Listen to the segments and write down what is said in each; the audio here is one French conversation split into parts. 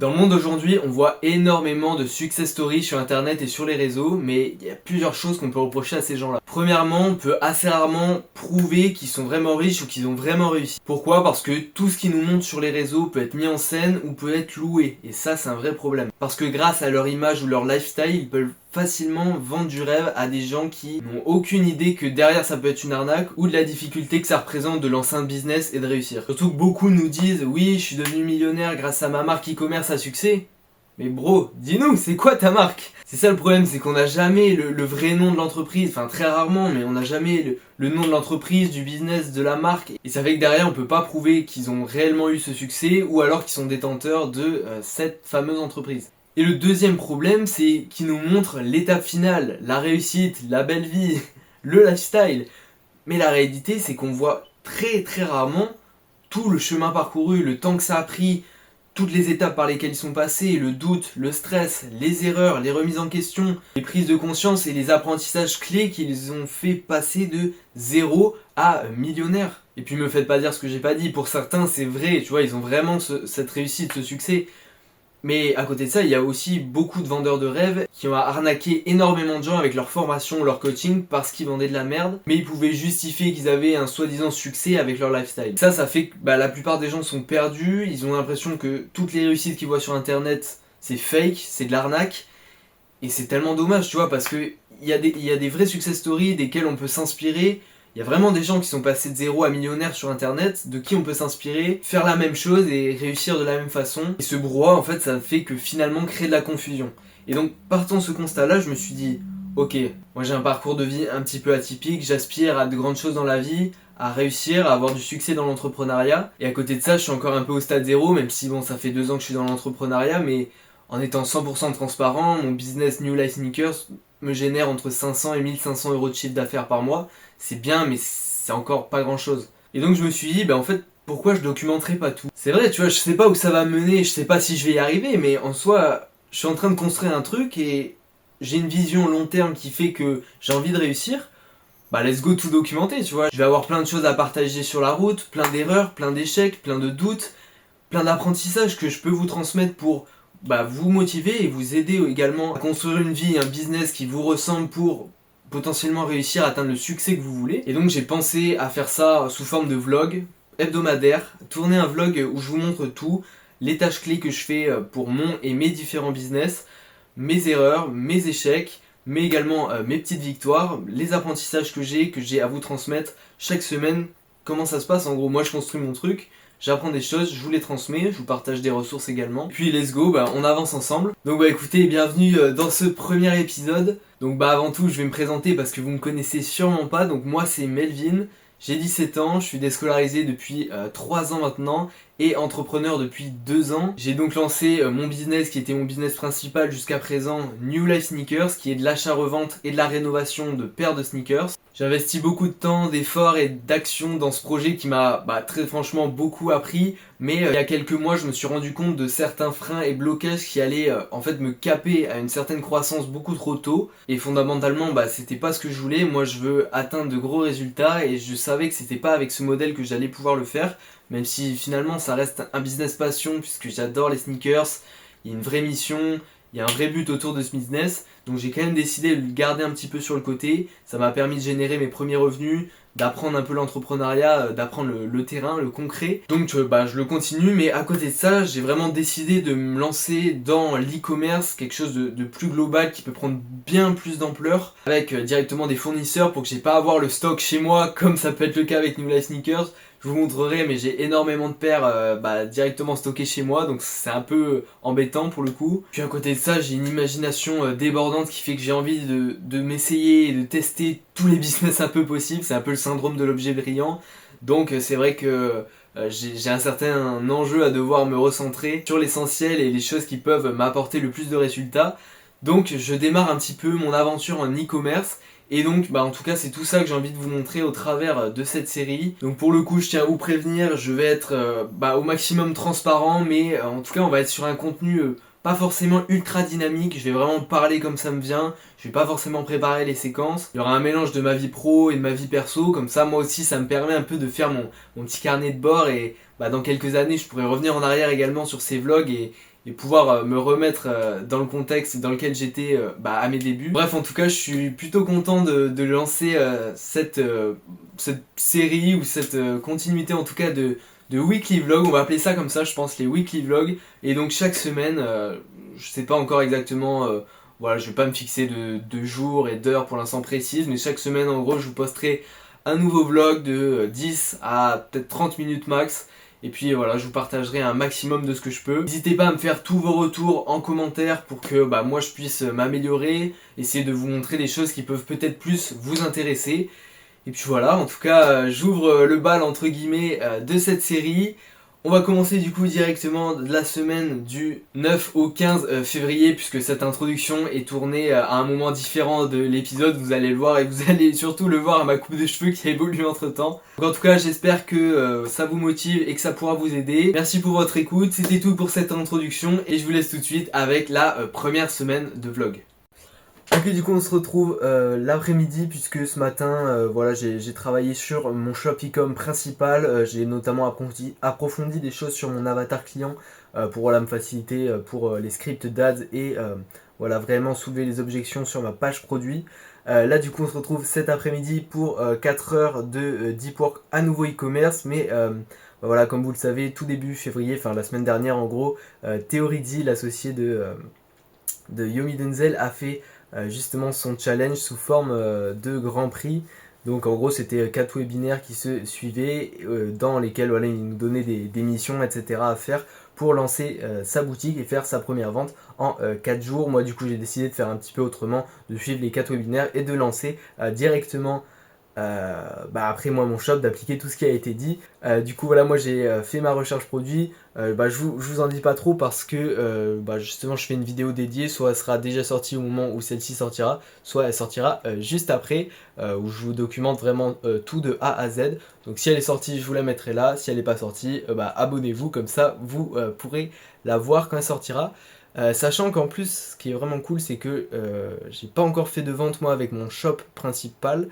Dans le monde d'aujourd'hui, on voit énormément de success stories sur internet et sur les réseaux, mais il y a plusieurs choses qu'on peut reprocher à ces gens-là. Premièrement, on peut assez rarement prouver qu'ils sont vraiment riches ou qu'ils ont vraiment réussi. Pourquoi ? Parce que tout ce qu'ils nous montrent sur les réseaux peut être mis en scène ou peut être loué, et ça c'est un vrai problème. Parce que grâce à leur image ou leur lifestyle, ils peuvent facilement vendre du rêve à des gens qui n'ont aucune idée que derrière ça peut être une arnaque ou de la difficulté que ça représente de lancer un business et de réussir. Surtout que beaucoup nous disent oui, je suis devenu millionnaire grâce à ma marque e-commerce à succès. Mais bro, dis-nous, c'est quoi ta marque ? C'est ça le problème, c'est qu'on n'a jamais le vrai nom de l'entreprise, enfin très rarement, mais on n'a jamais le nom de l'entreprise, du business, de la marque. Et ça fait que derrière, on peut pas prouver qu'ils ont réellement eu ce succès ou alors qu'ils sont détenteurs de cette fameuse entreprise. Et le deuxième problème, c'est qu'ils nous montrent l'étape finale, la réussite, la belle vie, le lifestyle. Mais la réalité, c'est qu'on voit très très rarement tout le chemin parcouru, le temps que ça a pris, toutes les étapes par lesquelles ils sont passés, le doute, le stress, les erreurs, les remises en question, les prises de conscience et les apprentissages clés qu'ils ont fait passer de 0 à millionnaire. Et puis me faites pas dire ce que j'ai pas dit, pour certains c'est vrai, tu vois, ils ont vraiment cette réussite, ce succès. Mais à côté de ça, il y a aussi beaucoup de vendeurs de rêves qui ont arnaqué énormément de gens avec leur formation, leur coaching parce qu'ils vendaient de la merde, mais ils pouvaient justifier qu'ils avaient un soi-disant succès avec leur lifestyle. Ça fait que la plupart des gens sont perdus, ils ont l'impression que toutes les réussites qu'ils voient sur internet, c'est fake, c'est de l'arnaque, et c'est tellement dommage, tu vois, parce que il y a des vrais success stories desquels on peut s'inspirer. Il y a vraiment des gens qui sont passés de 0 à millionnaire sur internet, de qui on peut s'inspirer, faire la même chose et réussir de la même façon. Et ce brouhaha, en fait, ça fait que finalement créer de la confusion. Et donc, partant de ce constat-là, je me suis dit, ok, moi j'ai un parcours de vie un petit peu atypique, j'aspire à de grandes choses dans la vie, à réussir, à avoir du succès dans l'entrepreneuriat. Et à côté de ça, je suis encore un peu au stade 0, même si bon, ça fait 2 ans que je suis dans l'entrepreneuriat, mais en étant 100% transparent, mon business New Life Sneakers me génère entre 500 et 1500 euros de chiffre d'affaires par mois. C'est bien, mais c'est encore pas grand chose. Et donc je me suis dit, en fait, pourquoi je documenterai pas tout ? C'est vrai, tu vois, je sais pas où ça va mener, je sais pas si je vais y arriver, mais en soi, je suis en train de construire un truc et j'ai une vision long terme qui fait que j'ai envie de réussir. Let's go tout documenter, tu vois. Je vais avoir plein de choses à partager sur la route, plein d'erreurs, plein d'échecs, plein de doutes, plein d'apprentissages que je peux vous transmettre pour vous motiver et vous aider également à construire une vie, un business qui vous ressemble pour potentiellement réussir à atteindre le succès que vous voulez. Et donc j'ai pensé à faire ça sous forme de vlog hebdomadaire, tourner un vlog où je vous montre tout, les tâches clés que je fais pour mon et mes différents business, mes erreurs, mes échecs, mais également mes petites victoires, les apprentissages que j'ai à vous transmettre chaque semaine. Comment ça se passe ? En gros, moi je construis mon truc, j'apprends des choses, je vous les transmets, je vous partage des ressources également. Puis let's go, on avance ensemble. Donc écoutez, bienvenue dans ce premier épisode. Donc avant tout, je vais me présenter parce que vous me connaissez sûrement pas. Donc moi c'est Melvin, j'ai 17 ans, je suis déscolarisé depuis 3 ans maintenant et entrepreneur depuis 2 ans. J'ai donc lancé mon business qui était mon business principal jusqu'à présent, New Life Sneakers, qui est de l'achat-revente et de la rénovation de paires de sneakers. J'ai investi beaucoup de temps, d'efforts et d'action dans ce projet qui m'a très franchement beaucoup appris, mais il y a quelques mois je me suis rendu compte de certains freins et blocages qui allaient en fait me caper à une certaine croissance beaucoup trop tôt, et fondamentalement c'était pas ce que je voulais. Moi je veux atteindre de gros résultats et je savais que c'était pas avec ce modèle que j'allais pouvoir le faire, même si finalement ça reste un business passion puisque j'adore les sneakers, il y a une vraie mission, il y a un vrai but autour de ce business, donc j'ai quand même décidé de le garder un petit peu sur le côté. Ça m'a permis de générer mes premiers revenus, d'apprendre un peu l'entrepreneuriat, d'apprendre le terrain, le concret. Donc je le continue, mais à côté de ça, j'ai vraiment décidé de me lancer dans l'e-commerce, quelque chose de plus global qui peut prendre bien plus d'ampleur, avec directement des fournisseurs pour que j'ai pas à avoir le stock chez moi, comme ça peut être le cas avec New Life Sneakers. Je vous montrerai, mais j'ai énormément de paires directement stockées chez moi, donc c'est un peu embêtant pour le coup. Puis à côté de ça, j'ai une imagination débordante qui fait que j'ai envie de m'essayer et de tester tous les business un peu possibles. C'est un peu le syndrome de l'objet brillant. Donc c'est vrai que j'ai un certain enjeu à devoir me recentrer sur l'essentiel et les choses qui peuvent m'apporter le plus de résultats. Donc je démarre un petit peu mon aventure en e-commerce. Et donc en tout cas c'est tout ça que j'ai envie de vous montrer au travers de cette série. Donc pour le coup je tiens à vous prévenir, je vais être au maximum transparent, mais en tout cas on va être sur un contenu pas forcément ultra dynamique. Je vais vraiment parler comme ça me vient, je vais pas forcément préparer les séquences. Il y aura un mélange de ma vie pro et de ma vie perso, comme ça moi aussi ça me permet un peu de faire mon petit carnet de bord, et dans quelques années je pourrai revenir en arrière également sur ces vlogs et pouvoir me remettre dans le contexte dans lequel j'étais à mes débuts. Bref, en tout cas, je suis plutôt content de lancer cette série ou cette continuité en tout cas de weekly vlog. On va appeler ça comme ça, je pense, les weekly vlogs. Et donc chaque semaine, je sais pas encore exactement, voilà, je vais pas me fixer de jours et d'heures pour l'instant précises, mais chaque semaine en gros je vous posterai un nouveau vlog de 10 à peut-être 30 minutes max. Et puis voilà, je vous partagerai un maximum de ce que je peux. N'hésitez pas à me faire tous vos retours en commentaire pour que moi je puisse m'améliorer, essayer de vous montrer des choses qui peuvent peut-être plus vous intéresser. Et puis voilà, en tout cas, j'ouvre le bal entre guillemets de cette série. On va commencer du coup directement de la semaine du 9 au 15 février, puisque cette introduction est tournée à un moment différent de l'épisode, vous allez le voir, et vous allez surtout le voir à ma coupe de cheveux qui a évolué entre temps. Donc en tout cas, j'espère que ça vous motive et que ça pourra vous aider. Merci pour votre écoute, c'était tout pour cette introduction, et je vous laisse tout de suite avec la première semaine de vlog. Ok, du coup on se retrouve l'après-midi, puisque ce matin voilà, j'ai travaillé sur mon shop e-com principal. J'ai notamment approfondi des choses sur mon avatar client pour voilà, me faciliter pour les scripts d'ads et voilà, vraiment soulever les objections sur ma page produit. Là du coup on se retrouve cet après-midi pour 4 heures de deep work à nouveau e-commerce, mais voilà, comme vous le savez, tout début février, enfin la semaine dernière en gros, Theoridzi, l'associé de Yomi Denzel, a fait justement son challenge sous forme de Grand Prix. Donc en gros c'était 4 webinaires qui se suivaient dans lesquels voilà, il nous donnait des missions etc. à faire pour lancer sa boutique et faire sa première vente en 4 jours. Moi du coup j'ai décidé de faire un petit peu autrement, de suivre les 4 webinaires et de lancer directement après moi mon shop, d'appliquer tout ce qui a été dit. Du coup voilà, moi j'ai fait ma recherche produit. Je vous en dis pas trop parce que justement je fais une vidéo dédiée, soit elle sera déjà sortie au moment où celle-ci sortira, soit elle sortira juste après, où je vous documente vraiment tout de A à Z. Donc si elle est sortie, je vous la mettrai là. Si elle n'est pas sortie, abonnez-vous, comme ça vous pourrez la voir quand elle sortira. Sachant qu'en plus ce qui est vraiment cool, c'est que j'ai pas encore fait de vente moi avec mon shop principal.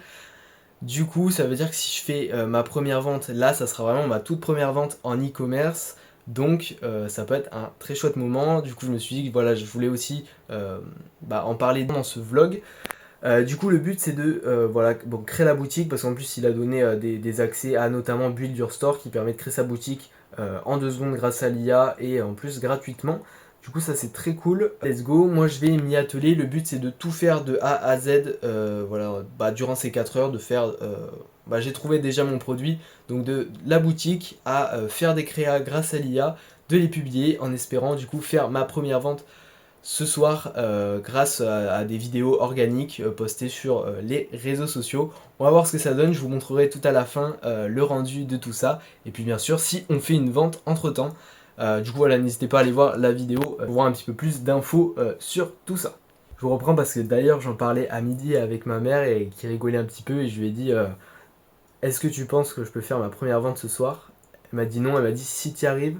Du coup ça veut dire que si je fais ma première vente là, ça sera vraiment ma toute première vente en e-commerce. Donc ça peut être un très chouette moment. Du coup je me suis dit que voilà, je voulais aussi en parler dans ce vlog. Du coup le but c'est de créer la boutique, parce qu'en plus il a donné des accès à notamment Build Your Store qui permet de créer sa boutique en 2 secondes grâce à l'IA et en plus gratuitement. Du coup ça c'est très cool, let's go. Moi je vais m'y atteler, le but c'est de tout faire de A à Z durant ces 4 heures, de faire... j'ai trouvé déjà mon produit, donc de la boutique à faire des créas grâce à l'IA, de les publier en espérant du coup faire ma première vente ce soir grâce à des vidéos organiques postées sur les réseaux sociaux. On va voir ce que ça donne, je vous montrerai tout à la fin le rendu de tout ça, et puis bien sûr si on fait une vente entre temps. Du coup voilà, n'hésitez pas à aller voir la vidéo pour voir un petit peu plus d'infos sur tout ça. Je vous reprends parce que d'ailleurs j'en parlais à midi avec ma mère et qui rigolait un petit peu, et je lui ai dit est-ce que tu penses que je peux faire ma première vente ce soir? Elle m'a dit non, elle m'a dit si tu y arrives,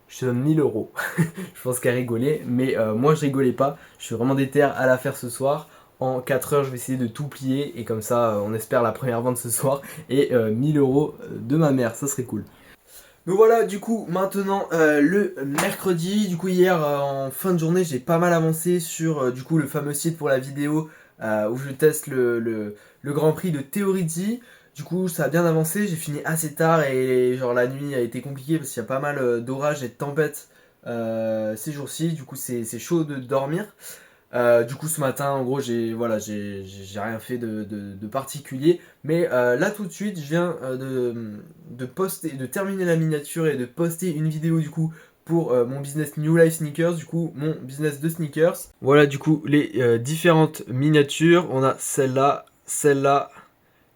je te donne 1000 euros. Je pense qu'elle rigolait, mais moi je rigolais pas, je suis vraiment déter à la faire ce soir. En 4 heures je vais essayer de tout plier et comme ça on espère la première vente ce soir et 1000 euros de ma mère, ça serait cool. Donc voilà, du coup maintenant le mercredi, du coup hier en fin de journée j'ai pas mal avancé sur du coup le fameux site pour la vidéo où je teste le Grand Prix de Theoridzi. Du coup ça a bien avancé, j'ai fini assez tard et genre la nuit a été compliquée parce qu'il y a pas mal d'orages et de tempêtes ces jours-ci, du coup c'est chaud de dormir. Du coup ce matin en gros j'ai rien fait de particulier, mais là tout de suite je viens de terminer la miniature et de poster une vidéo du coup pour mon business New Life Sneakers, du coup mon business de sneakers. Voilà du coup les différentes miniatures, on a celle-là, celle-là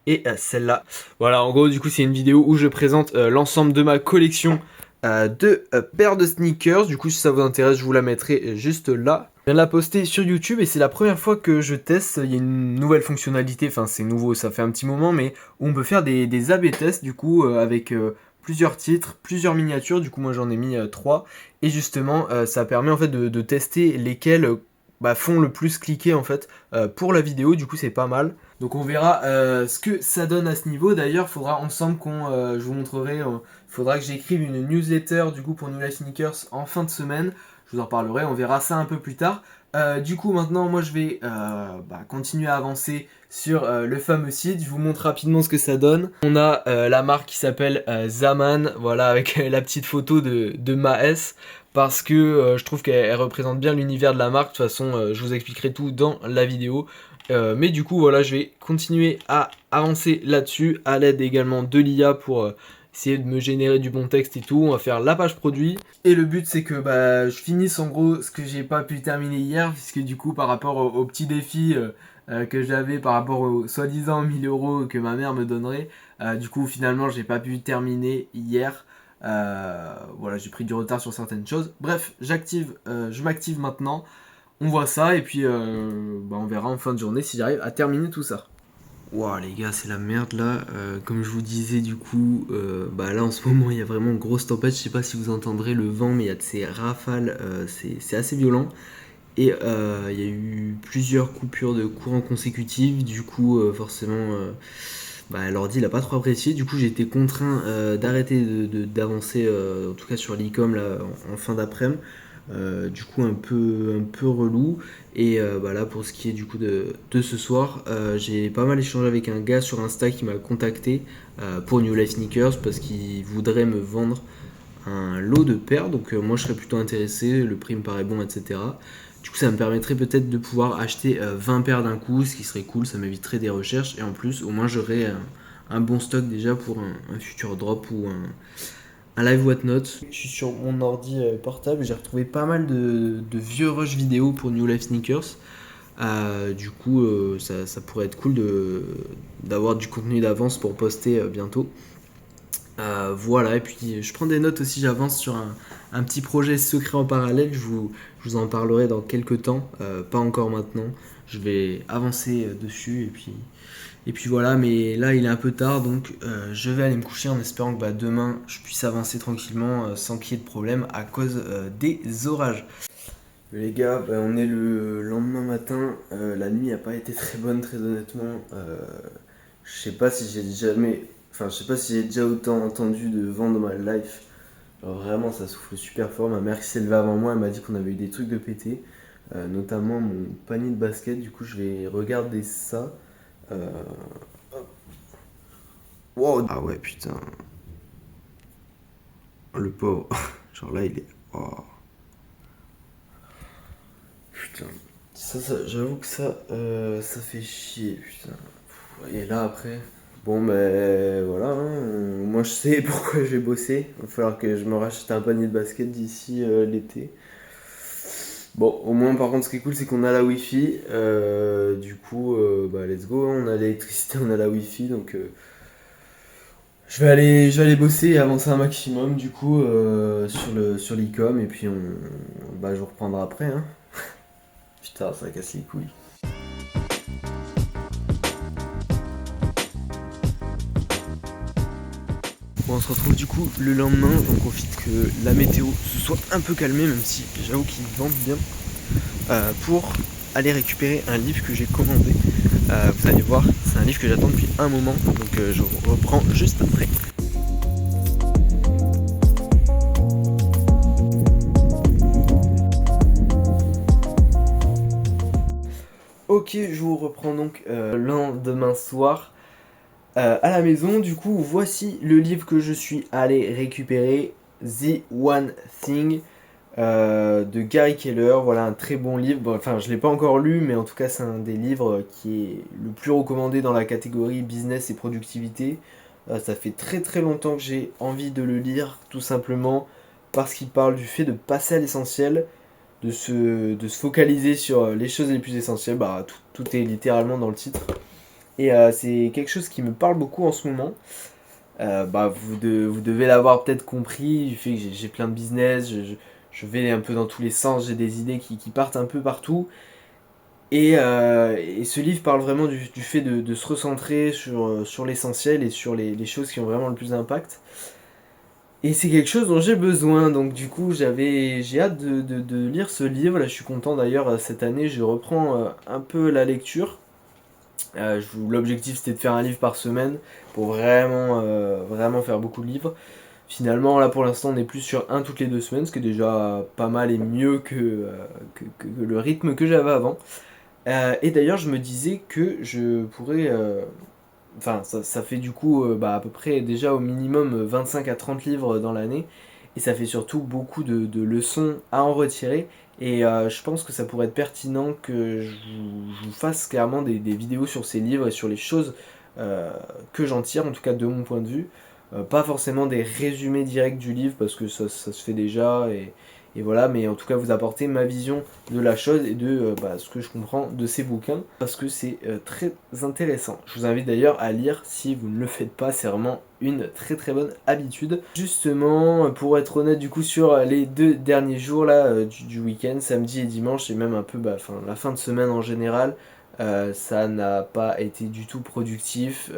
et celle-là. Voilà, en gros du coup c'est une vidéo où je présente l'ensemble de ma collection de paires de sneakers. Du coup si ça vous intéresse je vous la mettrai juste là. Je viens de la poster sur YouTube et c'est la première fois que je teste. Il y a une nouvelle fonctionnalité, enfin c'est nouveau, ça fait un petit moment, mais où on peut faire des A/B tests du coup avec plusieurs titres, plusieurs miniatures. Du coup moi j'en ai mis 3 et justement ça permet en fait de tester lesquels font le plus cliquer en fait pour la vidéo. Du coup c'est pas mal. Donc on verra ce que ça donne à ce niveau. D'ailleurs faudra ensemble je vous montrerai, faudra que j'écrive une newsletter du coup pour New Life Sneakers en fin de semaine. Je je vous en reparlerai, on verra ça un peu plus tard. Du coup maintenant moi je vais continuer à avancer sur le fameux site, je vous montre rapidement ce que ça donne. On a la marque qui s'appelle Zaman, voilà, avec la petite photo de Maes, parce que je trouve qu'elle représente bien l'univers de la marque. De toute façon je vous expliquerai tout dans la vidéo. Mais du coup voilà, je vais continuer à avancer là-dessus à l'aide également de l'IA pour essayer de me générer du bon texte et tout. On va faire la page produit et le but c'est que je finisse en gros ce que j'ai pas pu terminer hier, puisque du coup par rapport au petit défi que j'avais par rapport aux soi-disant 1000 € que ma mère me donnerait, du coup finalement j'ai pas pu terminer hier. Voilà, j'ai pris du retard sur certaines choses. Bref, je m'active maintenant. On voit ça et puis on verra en fin de journée si j'arrive à terminer tout ça. Wow les gars, c'est la merde là. Comme je vous disais du coup, là en ce moment il y a vraiment une grosse tempête. Je sais pas si vous entendrez le vent, mais il y a de ces rafales, c'est assez violent. Et il y a eu plusieurs coupures de courant consécutives. Du coup forcément l'ordi il a pas trop apprécié. Du coup j'ai été contraint d'arrêter d'avancer, en tout cas sur l'e-com là en fin d'après-midi. Du coup un peu relou. Et là pour ce qui est du coup de ce soir, j'ai pas mal échangé avec un gars sur Insta qui m'a contacté pour New Life Sneakers parce qu'il voudrait me vendre un lot de paires. Donc moi je serais plutôt intéressé, le prix me paraît bon, etc. Du coup ça me permettrait peut-être de pouvoir acheter 20 paires d'un coup, ce qui serait cool, ça m'éviterait des recherches et en plus au moins j'aurais un bon stock déjà pour un futur drop ou un live whatnot. Je suis sur mon ordi portable, j'ai retrouvé pas mal de vieux rush vidéo pour New Life Sneakers. Du coup, ça pourrait être cool d'avoir du contenu d'avance pour poster bientôt. Voilà, et puis je prends des notes aussi, j'avance sur un petit projet secret en parallèle, je vous en parlerai dans quelques temps, pas encore maintenant. Je vais avancer dessus et puis voilà, mais là il est un peu tard donc je vais aller me coucher en espérant que demain je puisse avancer tranquillement sans qu'il y ait de problème à cause des orages. Les gars, on est le lendemain matin, la nuit n'a pas été très bonne très honnêtement. Je sais pas si je sais pas si j'ai déjà autant entendu de vent dans ma life. Alors vraiment ça souffle super fort, ma mère qui s'est levée avant moi, elle m'a dit qu'on avait eu des trucs de pété, notamment mon panier de basket, du coup je vais regarder ça. Wow. Ah ouais putain. Le pauvre. Genre là il est. Oh. Putain. J'avoue que ça fait chier, putain. Et là après. Bon voilà, hein. Moi je sais pourquoi je vais bosser. Il va falloir que je me rachète un panier de basket d'ici l'été. Bon, au moins par contre ce qui est cool c'est qu'on a la wifi. Du coup let's go, hein. On a l'électricité, on a la wifi donc je vais aller bosser et avancer un maximum du coup sur l'e-com et puis je vous reprendrai après, hein. Putain, ça casse les couilles. Bon, on se retrouve du coup le lendemain, j'en profite que la météo se soit un peu calmée, même si j'avoue qu'il vente bien, pour aller récupérer un livre que j'ai commandé. Vous allez voir, c'est un livre que j'attends depuis un moment, donc je reprends juste après. Ok, je vous reprends donc lendemain soir à la maison. Du coup, voici le livre que je suis allé récupérer, The One Thing de Gary Keller. Voilà, un très bon livre. Bon, enfin, je ne l'ai pas encore lu, mais en tout cas, c'est un des livres qui est le plus recommandé dans la catégorie business et productivité. Ça fait très très longtemps que j'ai envie de le lire, tout simplement parce qu'il parle du fait de passer à l'essentiel, de se focaliser sur les choses les plus essentielles. Tout est littéralement dans le titre. Et c'est quelque chose qui me parle beaucoup en ce moment. Vous devez l'avoir peut-être compris, du fait que j'ai plein de business, je vais un peu dans tous les sens, j'ai des idées qui partent un peu partout. Et ce livre parle vraiment du fait de se recentrer sur l'essentiel et sur les choses qui ont vraiment le plus d'impact. Et c'est quelque chose dont j'ai besoin, donc du coup j'ai hâte de lire ce livre. Là je suis content d'ailleurs, cette année je reprends un peu la lecture. L'objectif c'était de faire un livre par semaine pour vraiment faire beaucoup de livres. Finalement, là pour l'instant, on est plus sur un toutes les 2 semaines, ce qui est déjà pas mal et mieux que le rythme que j'avais avant. Et d'ailleurs, je me disais que je pourrais. Enfin, ça fait du coup à peu près déjà au minimum 25 à 30 livres dans l'année. Et ça fait surtout beaucoup de leçons à en retirer. Et je pense que ça pourrait être pertinent que je vous fasse clairement des vidéos sur ces livres et sur les choses que j'en tire, en tout cas de mon point de vue. Pas forcément des résumés directs du livre parce que ça se fait déjà et voilà, mais en tout cas vous apporter ma vision de la chose et de ce que je comprends de ces bouquins parce que c'est très intéressant. Je vous invite d'ailleurs à lire si vous ne le faites pas, c'est vraiment une très très bonne habitude. Justement, pour être honnête du coup sur les 2 derniers jours là du week-end, samedi et dimanche et même un peu la fin de semaine en général, ça n'a pas été du tout productif.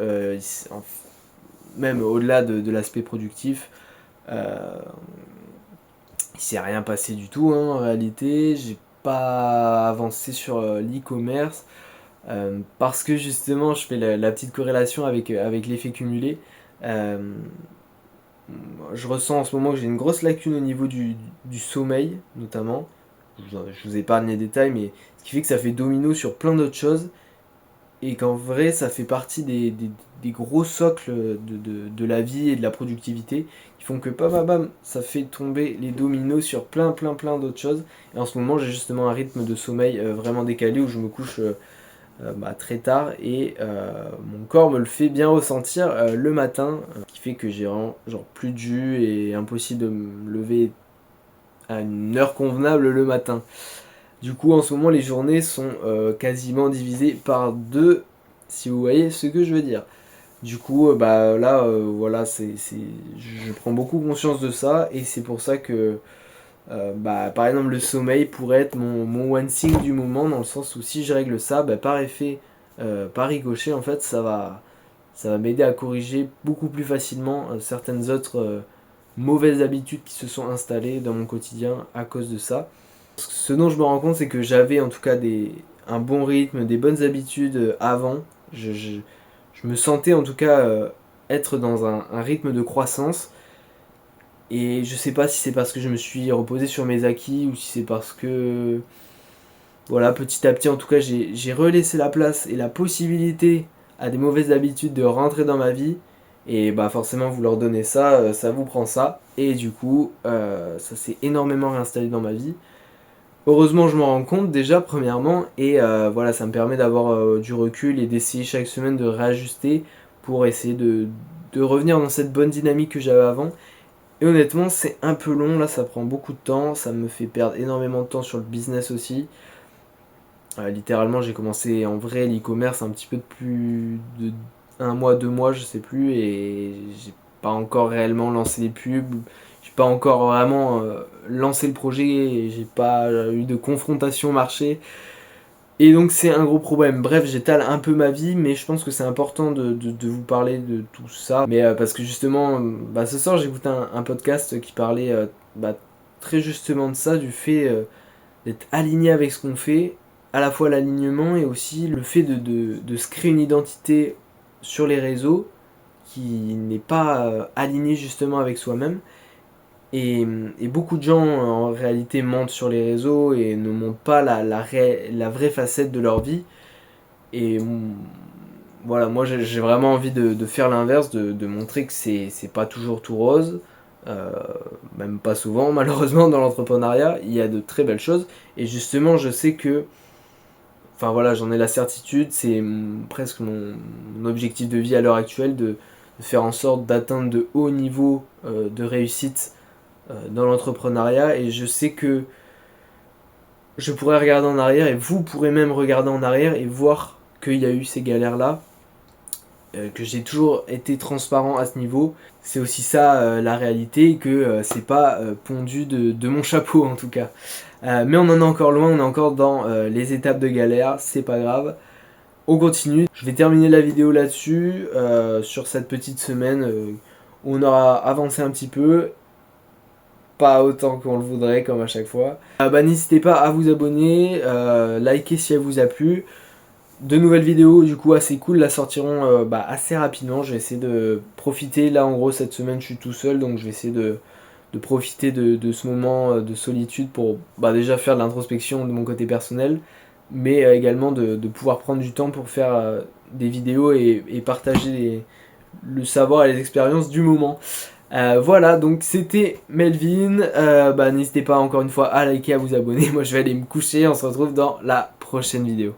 Même au-delà de l'aspect productif, il s'est rien passé du tout en réalité. J'ai pas avancé sur l'e-commerce parce que justement je fais la petite corrélation avec l'effet cumulé. Euh, je ressens en ce moment que j'ai une grosse lacune au niveau du sommeil notamment. Je vous épargne les détails, mais ce qui fait que ça fait domino sur plein d'autres choses et qu'en vrai ça fait partie des gros socles de la vie et de la productivité qui font que bam ça fait tomber les dominos sur plein d'autres choses. Et en ce moment j'ai justement un rythme de sommeil vraiment décalé où je me couche très tard et mon corps me le fait bien ressentir le matin, qui fait que j'ai vraiment plus de jus et impossible de me lever à une heure convenable le matin. Du coup, en ce moment, les journées sont quasiment divisées par 2, si vous voyez ce que je veux dire. Du coup, voilà, je prends beaucoup conscience de ça, et c'est pour ça que, par exemple, le sommeil pourrait être mon one thing du moment, dans le sens où si je règle ça, par effet, par ricochet, en fait, ça va m'aider à corriger beaucoup plus facilement certaines autres mauvaises habitudes qui se sont installées dans mon quotidien à cause de ça. Ce dont je me rends compte, c'est que j'avais en tout cas un bon rythme, des bonnes habitudes avant. Je me sentais en tout cas être dans un rythme de croissance. Et je sais pas si c'est parce que je me suis reposé sur mes acquis ou si c'est parce que, voilà, petit à petit, en tout cas, j'ai relaissé la place et la possibilité à des mauvaises habitudes de rentrer dans ma vie. Et forcément, vous leur donnez ça, ça vous prend ça. Et du coup, ça s'est énormément réinstallé dans ma vie. Heureusement, je m'en rends compte déjà, premièrement, et voilà, ça me permet d'avoir du recul et d'essayer chaque semaine de réajuster pour essayer de revenir dans cette bonne dynamique que j'avais avant. Et honnêtement, c'est un peu long, là, ça prend beaucoup de temps, ça me fait perdre énormément de temps sur le business aussi. Littéralement, j'ai commencé en vrai l'e-commerce un petit peu de plus de 1 mois, 2 mois, je sais plus, et j'ai pas encore réellement lancé les pubs, j'ai pas encore vraiment lancé le projet, et j'ai pas eu de confrontation marché. Et donc c'est un gros problème. Bref, j'étale un peu ma vie, mais je pense que c'est important de vous parler de tout ça. Mais parce que justement, ce soir j'ai écouté un podcast qui parlait très justement de ça, du fait d'être aligné avec ce qu'on fait, à la fois l'alignement et aussi le fait de se créer une identité sur les réseaux qui n'est pas alignée justement avec soi-même. Et beaucoup de gens en réalité mentent sur les réseaux et ne montrent pas la vraie facette de leur vie. Et voilà, moi j'ai vraiment envie de faire l'inverse, de montrer que c'est pas toujours tout rose. Même pas souvent malheureusement dans l'entrepreneuriat, il y a de très belles choses. Et justement je sais que, enfin voilà, j'en ai la certitude, c'est presque mon objectif de vie à l'heure actuelle de faire en sorte d'atteindre de hauts niveaux de réussite dans l'entrepreneuriat, et je sais que je pourrais regarder en arrière et vous pourrez même regarder en arrière et voir qu'il y a eu ces galères là, que j'ai toujours été transparent à ce niveau. C'est aussi ça la réalité, que c'est pas pondu de mon chapeau en tout cas. Mais on en est encore loin, on est encore dans les étapes de galère, c'est pas grave. On continue. Je vais terminer la vidéo là-dessus, sur cette petite semaine où on aura avancé un petit peu. Pas autant qu'on le voudrait comme à chaque fois. N'hésitez pas à vous abonner, liker si elle vous a plu. De nouvelles vidéos du coup assez cool là sortiront assez rapidement. Je vais essayer de profiter. Là en gros cette semaine je suis tout seul, donc je vais essayer de profiter de ce moment de solitude pour déjà faire de l'introspection de mon côté personnel, mais également de pouvoir prendre du temps pour faire des vidéos et partager le savoir et les expériences du moment. Voilà, donc c'était Melvin. N'hésitez pas encore une fois à liker, à vous abonner. Moi je vais aller me coucher, on se retrouve dans la prochaine vidéo.